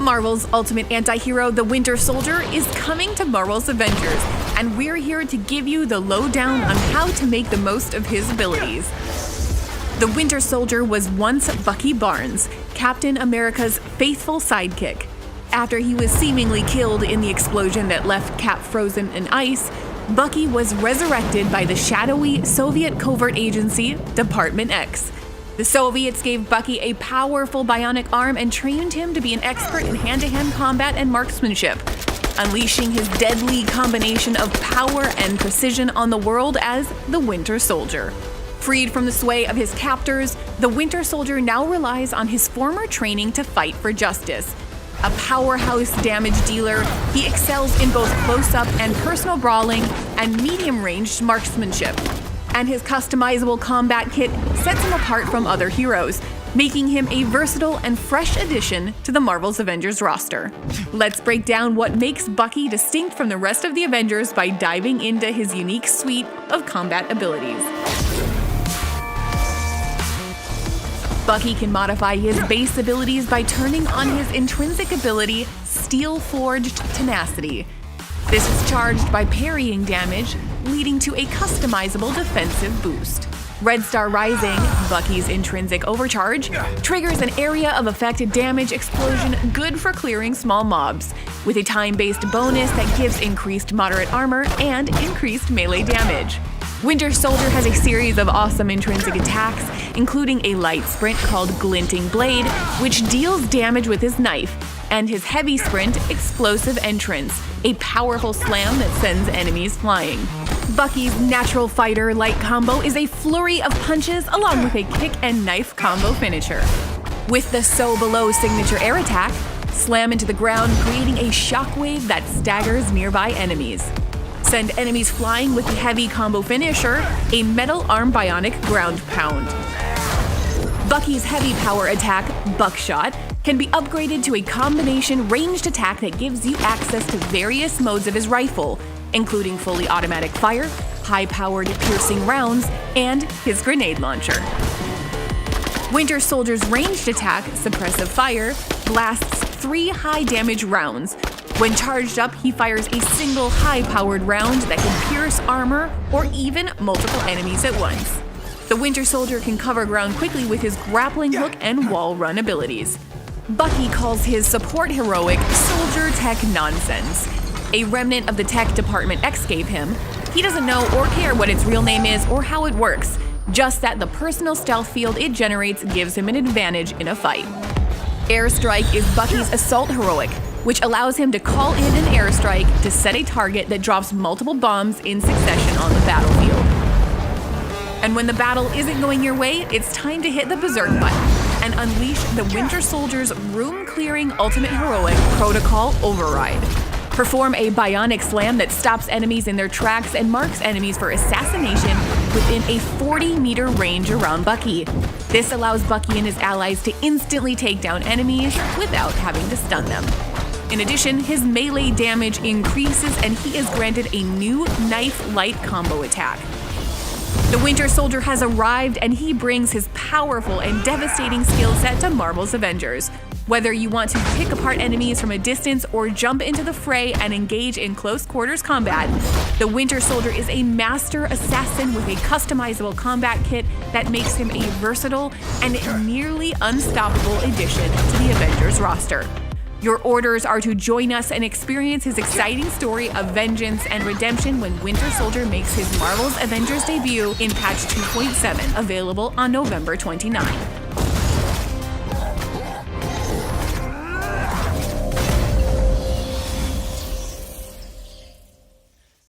Marvel's ultimate anti-hero, the Winter Soldier, is coming to Marvel's Avengers, and we're here to give you the lowdown on how to make the most of his abilities. The Winter Soldier was once Bucky Barnes, Captain America's faithful sidekick. After he was seemingly killed in the explosion that left Cap frozen in ice, Bucky was resurrected by the shadowy Soviet covert agency, Department X. The Soviets gave Bucky a powerful bionic arm and trained him to be an expert in hand-to-hand combat and marksmanship, unleashing his deadly combination of power and precision on the world as the Winter Soldier. Freed from the sway of his captors, the Winter Soldier now relies on his former training to fight for justice. A powerhouse damage dealer, he excels in both close-up and personal brawling and medium-ranged marksmanship. And his customizable combat kit sets him apart from other heroes, making him a versatile and fresh addition to the Marvel's Avengers roster. Let's break down what makes Bucky distinct from the rest of the Avengers by diving into his unique suite of combat abilities. Bucky can modify his base abilities by turning on his intrinsic ability, Steel-Forged Tenacity. This is charged by parrying damage, leading to a customizable defensive boost. Red Star Rising, Bucky's intrinsic overcharge, triggers an area of affected damage explosion good for clearing small mobs, with a time-based bonus that gives increased moderate armor and increased melee damage. Winter Soldier has a series of awesome intrinsic attacks, including a light sprint called Glinting Blade, which deals damage with his knife, and his heavy sprint, Explosive Entrance, a powerful slam that sends enemies flying. Bucky's natural fighter light combo is a flurry of punches along with a kick and knife combo finisher. With the So Below signature air attack, slam into the ground, creating a shockwave that staggers nearby enemies. Send enemies flying with the heavy combo finisher, a metal arm bionic ground pound. Bucky's heavy power attack, Buckshot, can be upgraded to a combination ranged attack that gives you access to various modes of his rifle, including fully automatic fire, high-powered piercing rounds, and his grenade launcher. Winter Soldier's ranged attack, Suppressive Fire, blasts 3 high-damage rounds. When charged up, he fires a single high-powered round that can pierce armor or even multiple enemies at once. The Winter Soldier can cover ground quickly with his grappling hook and wall run abilities. Bucky calls his support heroic Soldier Tech Nonsense, a remnant of the tech Department X gave him. He doesn't know or care what its real name is or how it works, just that the personal stealth field it generates gives him an advantage in a fight. Airstrike is Bucky's assault heroic, which allows him to call in an airstrike to set a target that drops multiple bombs in succession on the battlefield. And when the battle isn't going your way, it's time to hit the berserk button and unleash the Winter Soldier's room-clearing ultimate heroic, Protocol Override. Perform a bionic slam that stops enemies in their tracks and marks enemies for assassination within a 40-meter range around Bucky. This allows Bucky and his allies to instantly take down enemies without having to stun them. In addition, his melee damage increases and he is granted a new knife light combo attack. The Winter Soldier has arrived and he brings his powerful and devastating skill set to Marvel's Avengers. Whether you want to pick apart enemies from a distance or jump into the fray and engage in close quarters combat, the Winter Soldier is a master assassin with a customizable combat kit that makes him a versatile and nearly unstoppable addition to the Avengers roster. Your orders are to join us and experience his exciting story of vengeance and redemption when Winter Soldier makes his Marvel's Avengers debut in patch 2.7, available on November 29.